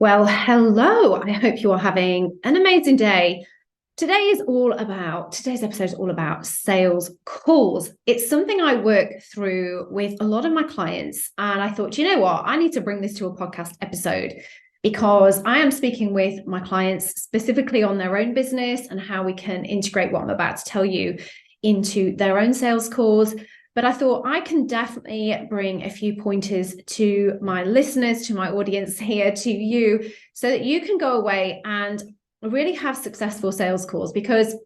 Well, hello. I hope you are having an amazing day. Today's episode is all about sales calls. It's something I work through with a lot of my clients. And I thought, you know what? I need to bring this to a podcast episode because I am speaking with my clients specifically on their own business and how we can integrate what I'm about to tell you into their own sales calls. But I thought I can definitely bring a few pointers to my listeners, to my audience here, to you, so that you can go away and really have successful sales calls, because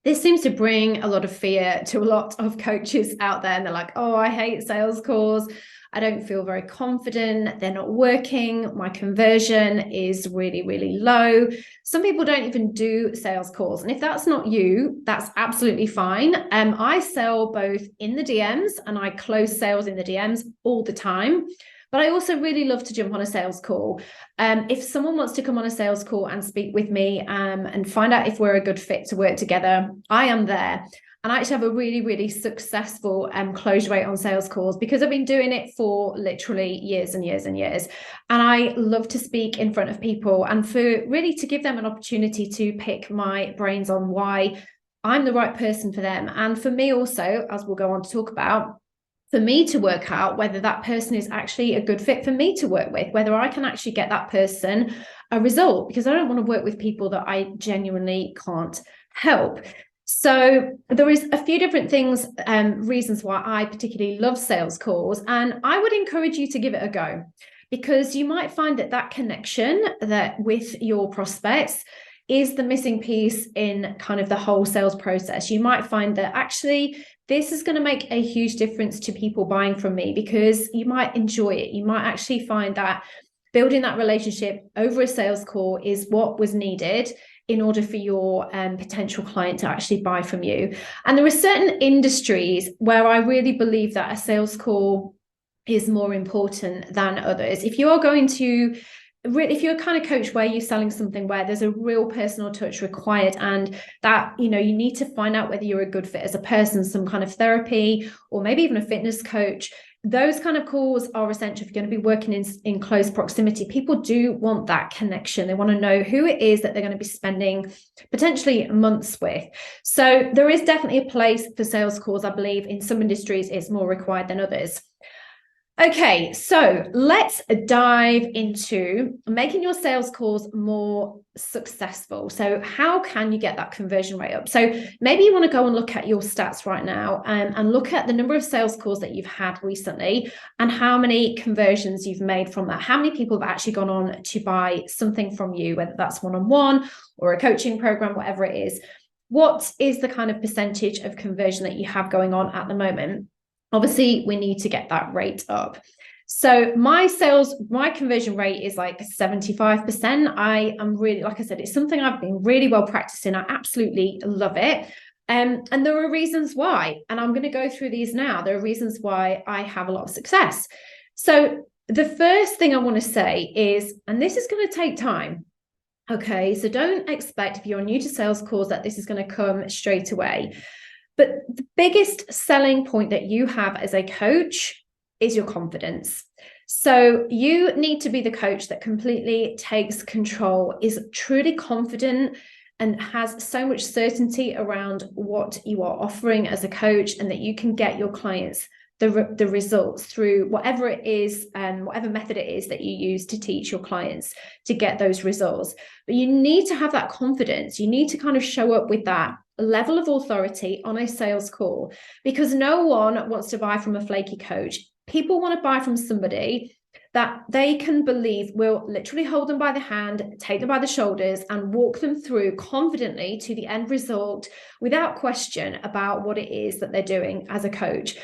this seems to bring a lot of fear to a lot of coaches out there. And they're like, oh, I hate sales calls. I don't feel very confident. They're not working. My conversion is really, really low. Some people don't even do sales calls. And if that's not you, that's absolutely fine. I sell both in the DMs and I close sales in the DMs all the time. But I also really love to jump on a sales call. If someone wants to come on a sales call and speak with me and find out if we're a good fit to work together, I am there. And I actually have a really, really successful close rate on sales calls because I've been doing it for literally years and years and years. And I love to speak in front of people and for really to give them an opportunity to pick my brains on why I'm the right person for them. And for me also, as we'll go on to talk about, for me to work out whether that person is actually a good fit for me to work with, whether I can actually get that person a result, because I don't want to work with people that I genuinely can't help. So there is a few different things, reasons why I particularly love sales calls, and I would encourage you to give it a go, because you might find that connection that with your prospects is the missing piece in kind of the whole sales process. You might find that actually this is going to make a huge difference to people buying from me, because you might enjoy it. You might actually find that building that relationship over a sales call is what was needed in order for your potential client to actually buy from you. And there are certain industries where I really believe that a sales call is more important than others. If you're a kind of coach where you're selling something where there's a real personal touch required, and that, you need to find out whether you're a good fit as a person, some kind of therapy, or maybe even a fitness coach, those kind of calls are essential if you're going to be working in close proximity. People do want that connection. They want to know who it is that they're going to be spending potentially months with. So there is definitely a place for sales calls. I believe in some industries it's more required than others. Okay, so let's dive into making your sales calls more successful. So how can you get that conversion rate up? So maybe you want to go and look at your stats right now and look at the number of sales calls that you've had recently and how many conversions you've made from that. How many people have actually gone on to buy something from you, whether that's one-on-one or a coaching program, whatever it is. What is the kind of percentage of conversion that you have going on at the moment? Obviously, we need to get that rate up. So my conversion rate is like 75%. I am really, like I said, it's something I've been really well practicing. I absolutely love it. And there are reasons why, and I'm going to go through these now. There are reasons why I have a lot of success. So the first thing I want to say is, and this is going to take time. Okay, so don't expect, if you're new to sales calls, that this is going to come straight away. But the biggest selling point that you have as a coach is your confidence. So you need to be the coach that completely takes control, is truly confident, and has so much certainty around what you are offering as a coach, and that you can get your clients the results through whatever it is and whatever method it is that you use to teach your clients to get those results. But you need to have that confidence. You need to kind of show up with that level of authority on a sales call, because no one wants to buy from a flaky coach. People want to buy from somebody that they can believe will literally hold them by the hand, take them by the shoulders, and walk them through confidently to the end result without question about what it is that they're doing as a coach.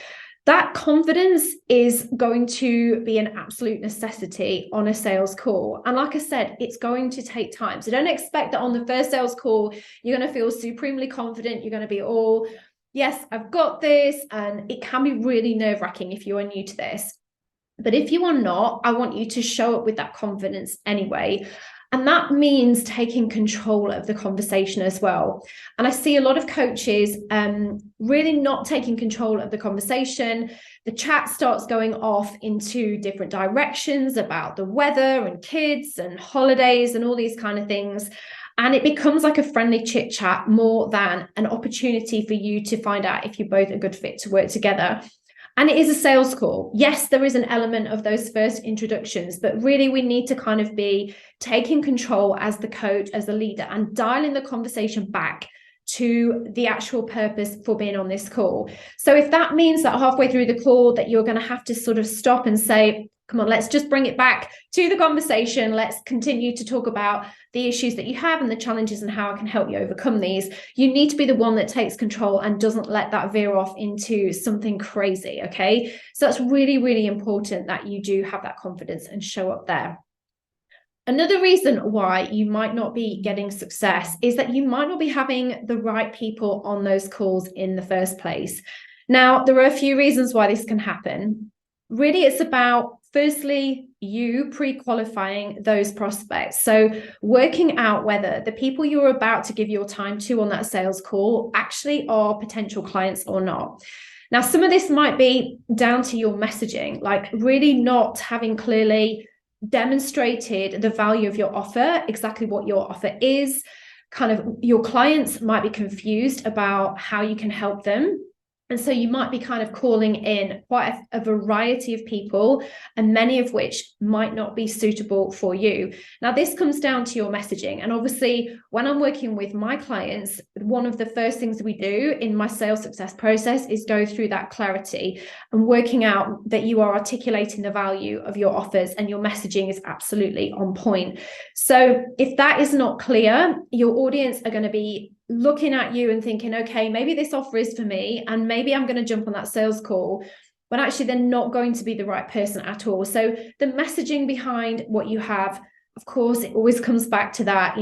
That confidence is going to be an absolute necessity on a sales call. And like I said, it's going to take time. So don't expect that on the first sales call, you're going to feel supremely confident. You're going to be all, yes, I've got this. And it can be really nerve-wracking if you are new to this. But if you are not, I want you to show up with that confidence anyway. And that means taking control of the conversation as well. And I see a lot of coaches really not taking control of the conversation. The chat starts going off into different directions about the weather and kids and holidays and all these kind of things. And it becomes like a friendly chit chat more than an opportunity for you to find out if you're both a good fit to work together. And it is a sales call. Yes, there is an element of those first introductions, but really we need to kind of be taking control as the coach, as the leader, and dialing the conversation back to the actual purpose for being on this call. So if that means that halfway through the call that you're going to have to sort of stop and say, come on, let's just bring it back to the conversation. Let's continue to talk about the issues that you have and the challenges and how I can help you overcome these. You need to be the one that takes control and doesn't let that veer off into something crazy, okay? So that's really, really important that you do have that confidence and show up there. Another reason why you might not be getting success is that you might not be having the right people on those calls in the first place. Now, there are a few reasons why this can happen. Really, it's about, firstly, you pre-qualifying those prospects. So working out whether the people you're about to give your time to on that sales call actually are potential clients or not. Now, some of this might be down to your messaging, like really not having clearly demonstrated the value of your offer, exactly what your offer is. Kind of your clients might be confused about how you can help them. And so you might be kind of calling in quite a variety of people, and many of which might not be suitable for you. Now, this comes down to your messaging. And obviously, when I'm working with my clients, one of the first things we do in my sales success process is go through that clarity and working out that you are articulating the value of your offers and your messaging is absolutely on point. So if that is not clear, your audience are going to be looking at you and thinking, okay, maybe this offer is for me, and maybe I'm going to jump on that sales call, but actually they're not going to be the right person at all. So the messaging behind what you have, of course, it always comes back to that,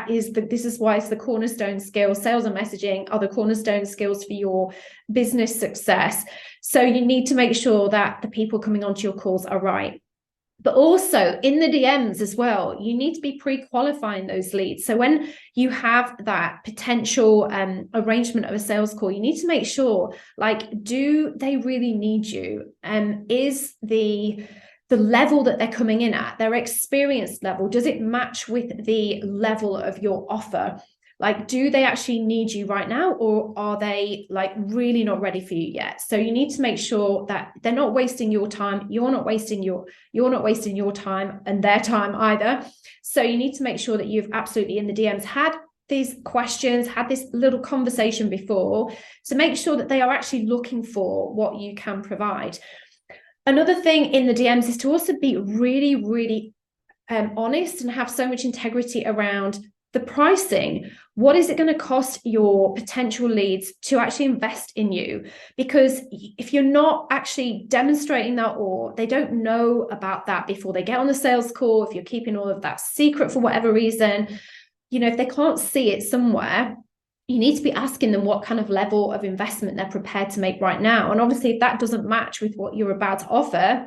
this is why it's the cornerstone skills. Sales and messaging are the cornerstone skills for your business success. So you need to make sure that the people coming onto your calls are right. But also in the DMs as well, you need to be pre-qualifying those leads. So when you have that potential arrangement of a sales call, you need to make sure, do they really need you? Is the level that they're coming in at, their experience level, does it match with the level of your offer? Do they actually need you right now, or are they really not ready for you yet? So you need to make sure that they're not wasting your time. You're not wasting your time and their time either. So you need to make sure that you've absolutely in the DMs had these questions, had this little conversation before, to make sure that they are actually looking for what you can provide. Another thing in the DMs is to also be really, really honest and have so much integrity around the pricing. What is it going to cost your potential leads to actually invest in you? Because if you're not actually demonstrating that, or they don't know about that before they get on the sales call, if you're keeping all of that secret for whatever reason, if they can't see it somewhere, you need to be asking them what kind of level of investment they're prepared to make right now. And obviously, if that doesn't match with what you're about to offer,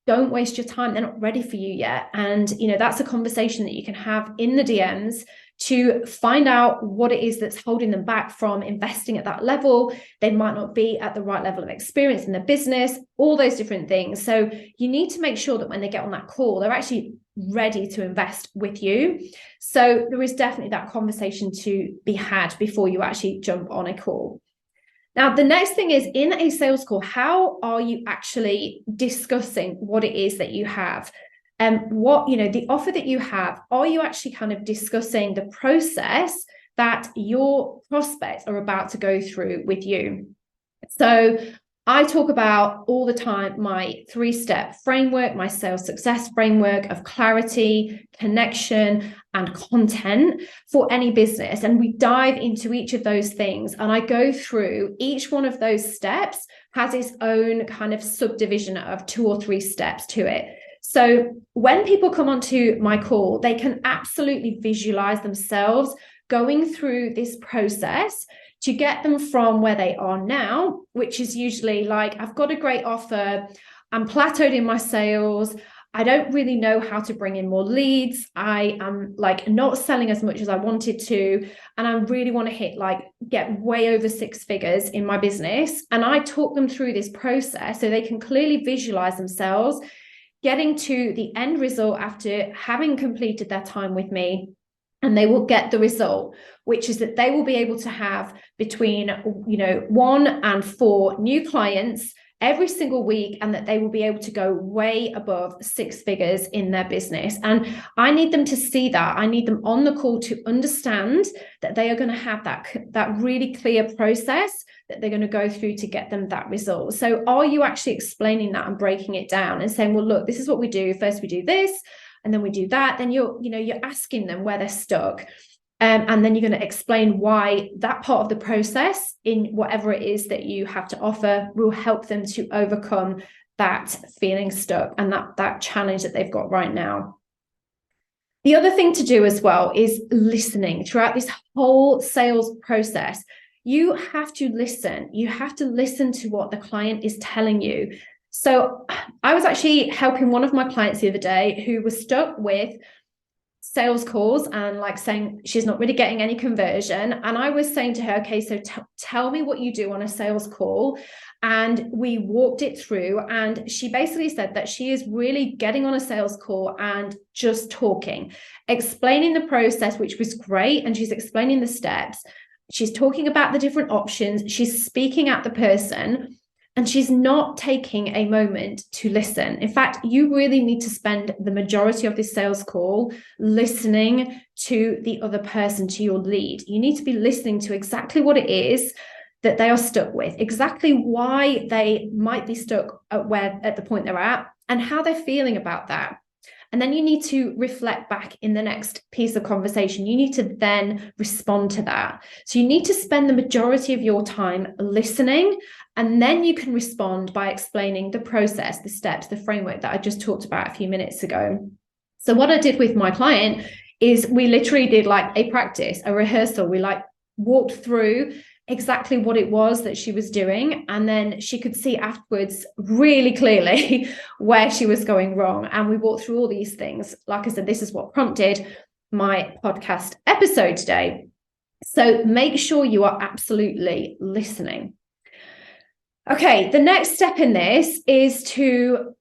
don't waste your time. They're not ready for you yet. And, that's a conversation that you can have in the DMs to find out what it is that's holding them back from investing at that level. They might not be at the right level of experience in their business, all those different things. So you need to make sure that when they get on that call, they're actually ready to invest with you. So there is definitely that conversation to be had before you actually jump on a call. Now, the next thing is, in a sales call, how are you actually discussing what it is that you have? The offer that you have, are you actually kind of discussing the process that your prospects are about to go through with you? So I talk about all the time my 3-step framework, my sales success framework of clarity, connection, and content for any business. And we dive into each of those things. And I go through each one of those steps has its own kind of subdivision of 2 or 3 steps to it. So when people come onto my call, they can absolutely visualize themselves going through this process to get them from where they are now, which is usually I've got a great offer, I'm plateaued in my sales, I don't really know how to bring in more leads. I am like not selling as much as I wanted to. And I really want to get way over 6 figures in my business. And I talk them through this process so they can clearly visualize themselves getting to the end result after having completed their time with me. And they will get the result, which is that they will be able to have between 1 and 4 new clients every single week, and that they will be able to go way above 6 figures in their business. And I need them to see that. I need them on the call to understand that they are going to have that really clear process that they're going to go through to get them that result. So are you actually explaining that and breaking it down and saying, well, look, this is what we do. First we do this, and then we do that. Then you're asking them where they're stuck. And then you're going to explain why that part of the process in whatever it is that you have to offer will help them to overcome that feeling stuck and that challenge that they've got right now. The other thing to do as well is listening throughout this whole sales process. You have to listen. You have to listen to what the client is telling you. So I was actually helping one of my clients the other day who was stuck with sales calls and saying she's not really getting any conversion. And I was saying to her, okay, so tell me what you do on a sales call. And we walked it through, and she basically said that she is really getting on a sales call and just talking, explaining the process, which was great. And she's explaining the steps. She's talking about the different options. She's speaking at the person. And she's not taking a moment to listen. In fact, you really need to spend the majority of this sales call listening to the other person, to your lead. You need to be listening to exactly what it is that they are stuck with, exactly why they might be stuck at the point they're at, and how they're feeling about that. And then you need to reflect back in the next piece of conversation. You need to then respond to that. So you need to spend the majority of your time listening, and then you can respond by explaining the process, the steps, the framework that I just talked about a few minutes ago. So what I did with my client is we literally did a practice, a rehearsal. We walked through exactly what it was that she was doing, and then she could see afterwards really clearly where she was going wrong. And we walked through all these things. Like I said, this is what prompted my podcast episode today. So make sure you are absolutely listening. Okay, the next step in this is to,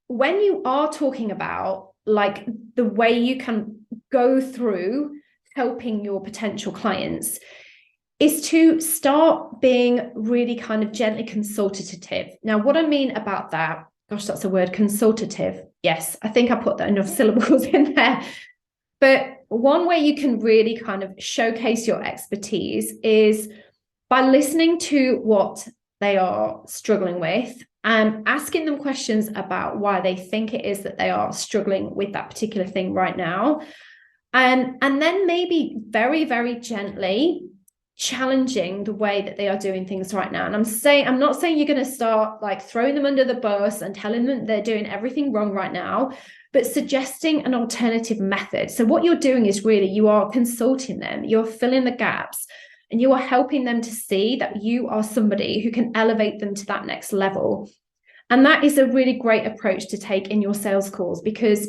when you are talking about the way you can go through helping your potential clients, is to start being really kind of gently consultative. Now, what I mean about that, gosh, that's a word, consultative. Yes, I think I put that enough syllables in there. But one way you can really kind of showcase your expertise is by listening to what they are struggling with and asking them questions about why they think it is that they are struggling with that particular thing right now. And then maybe very, very gently challenging the way that they are doing things right now. And I'm not saying you're going to start throwing them under the bus and telling them they're doing everything wrong right now, but suggesting an alternative method. So what you're doing is really, you are consulting them, you're filling the gaps, and you are helping them to see that you are somebody who can elevate them to that next level. And that is a really great approach to take in your sales calls, because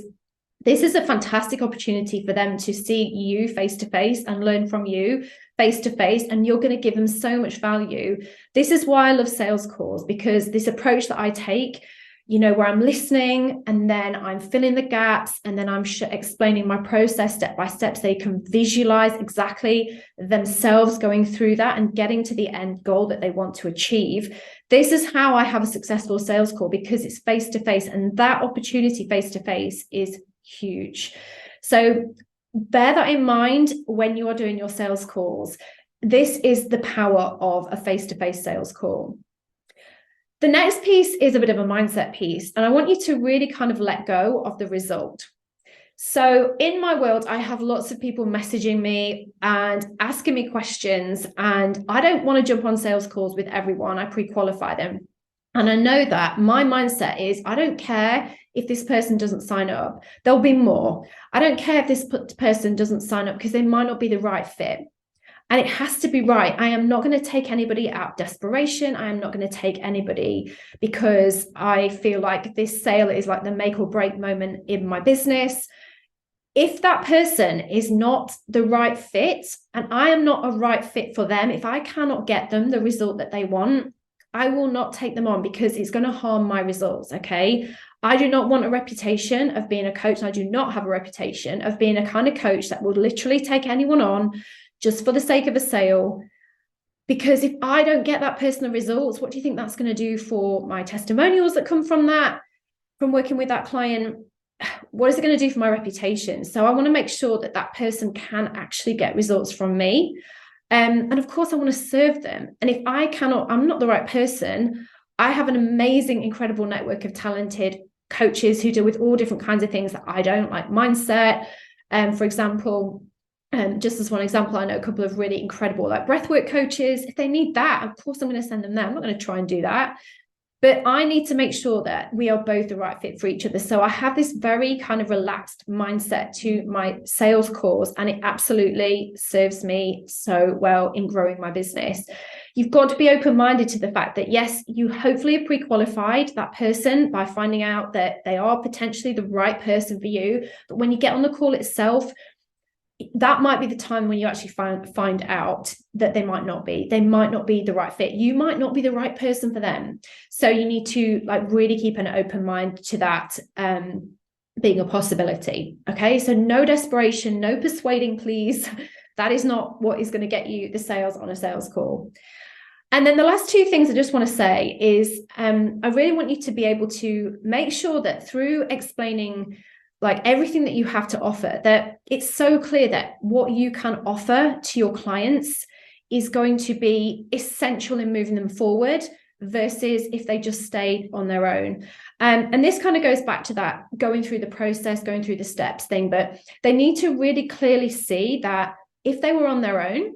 this is a fantastic opportunity for them to see you face to face and learn from you face to face, and you're going to give them so much value. This is why I love sales calls, because this approach that I take, where I'm listening and then I'm filling the gaps and then I'm explaining my process step by step, so they can visualize exactly themselves going through that and getting to the end goal that they want to achieve. This is how I have a successful sales call, because it's face to face, and that opportunity face to face is huge. So bear that in mind when you are doing your sales calls. This is the power of a face-to-face sales call. The next piece is a bit of a mindset piece, and I want you to really kind of let go of the result. So in my world, I have lots of people messaging me and asking me questions, and I don't want to jump on sales calls with everyone. I pre-qualify them. And I know that my mindset is, I don't care if this person doesn't sign up, there'll be more. I don't care if this person doesn't sign up because they might not be the right fit. And it has to be right. I am not going to take anybody out of desperation. I am not going to take anybody because I feel like this sale is like the make or break moment in my business. If that person is not the right fit and I am not a right fit for them, if I cannot get them the result that they want, I will not take them on because it's going to harm my results. Okay. I do not want a reputation of being a coach. And I do not have a reputation of being a kind of coach that will literally take anyone on just for the sake of a sale. Because if I don't get that person the results, what do you think that's going to do for my testimonials that come from that, from working with that client? What is it going to do for my reputation? So I want to make sure that that person can actually get results from me. And of course, I want to serve them. And if I cannot, I'm not the right person. I have an amazing, incredible network of talented coaches who deal with all different kinds of things that I don't, like mindset. For example, just as one example, I know a couple of really incredible like breathwork coaches. If they need that, of course, I'm going to send them there. I'm not going to try and do that. But I need to make sure that we are both the right fit for each other. So I have this very kind of relaxed mindset to my sales calls, and it absolutely serves me so well in growing my business. You've got to be open-minded to the fact that, yes, you hopefully have pre-qualified that person by finding out that they are potentially the right person for you. But when you get on the call itself, that might be the time when you actually find out that they might not be the right fit. You might not be the right person for them. So you need to like really keep an open mind to that being a possibility. Okay. So no desperation, no persuading, please. That is not what is going to get you the sales on a sales call. And then the last two things I just want to say is I really want you to be able to make sure that through explaining like everything that you have to offer, that it's so clear that what you can offer to your clients is going to be essential in moving them forward versus if they just stayed on their own. And this kind of goes back to that going through the process, going through the steps thing, but they need to really clearly see that if they were on their own,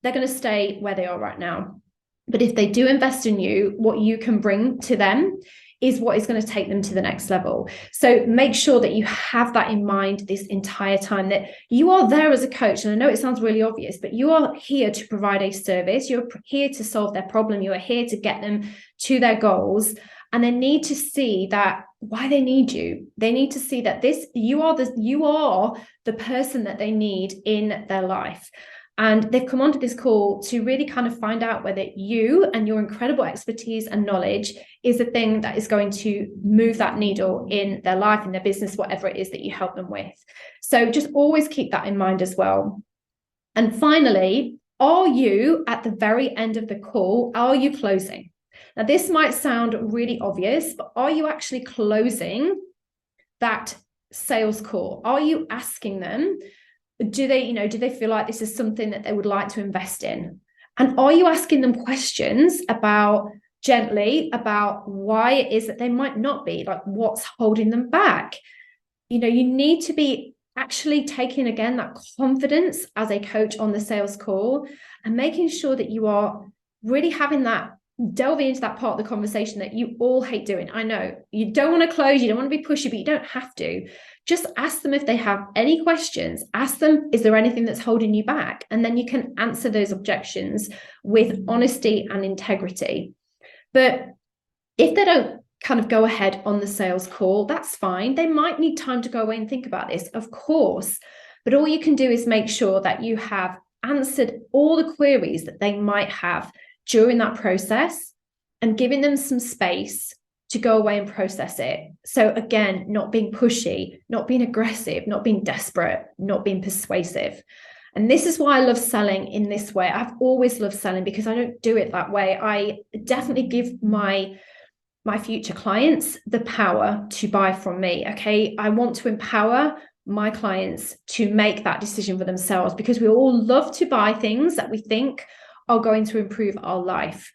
they're going to stay where they are right now. But if they do invest in you, what you can bring to them is what is going to take them to the next level. So make sure that you have that in mind this entire time, that you are there as a coach. And I know it sounds really obvious, but you are here to provide a service. You're here to solve their problem. You are here to get them to their goals. And they need to see that why they need you. They need to see that you are the person that they need in their life. And they've come onto this call to really kind of find out whether you and your incredible expertise and knowledge is the thing that is going to move that needle in their life, in their business, whatever it is that you help them with. So just always keep that in mind as well. And finally, are you at the very end of the call, are you closing? Now, this might sound really obvious, but are you actually closing that sales call? Are you asking them, do they feel like this is something that they would like to invest in? And are you asking them questions gently about why it is that they might not be, like what's holding them back? You need to be actually taking again that confidence as a coach on the sales call and making sure that you are really having that, delving into that part of the conversation that you all hate doing. I know you don't want to close, you don't want to be pushy, but you don't have to. Just ask them if they have any questions. Ask them, is there anything that's holding you back? And then you can answer those objections with honesty and integrity. But if they don't kind of go ahead on the sales call, that's fine. They might need time to go away and think about this, of course. But all you can do is make sure that you have answered all the queries that they might have during that process and giving them some space to go away and process it. So again, not being pushy, not being aggressive, not being desperate, not being persuasive. And this is why I love selling in this way. I've always loved selling because I don't do it that way. I definitely give my future clients the power to buy from me. Okay. I want to empower my clients to make that decision for themselves because we all love to buy things that we think are going to improve our life.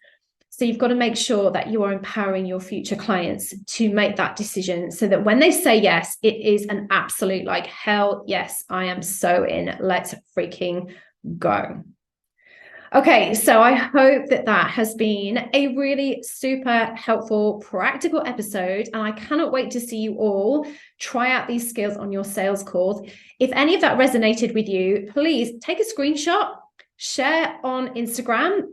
So you've got to make sure that you are empowering your future clients to make that decision so that when they say yes, it is an absolute like, hell yes, I am so in. Let's freaking go. Okay, so I hope that has been a really super helpful, practical episode. And I cannot wait to see you all try out these skills on your sales calls. If any of that resonated with you, please take a screenshot, Share on Instagram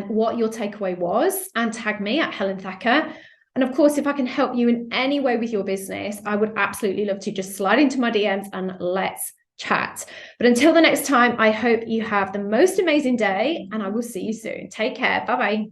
what your takeaway was and tag me at Helen Thacker. And of course, if I can help you in any way with your business, I would absolutely love to just slide into my DMs and let's chat. But until the next time, I hope you have the most amazing day and I will see you soon. Take care. Bye-bye.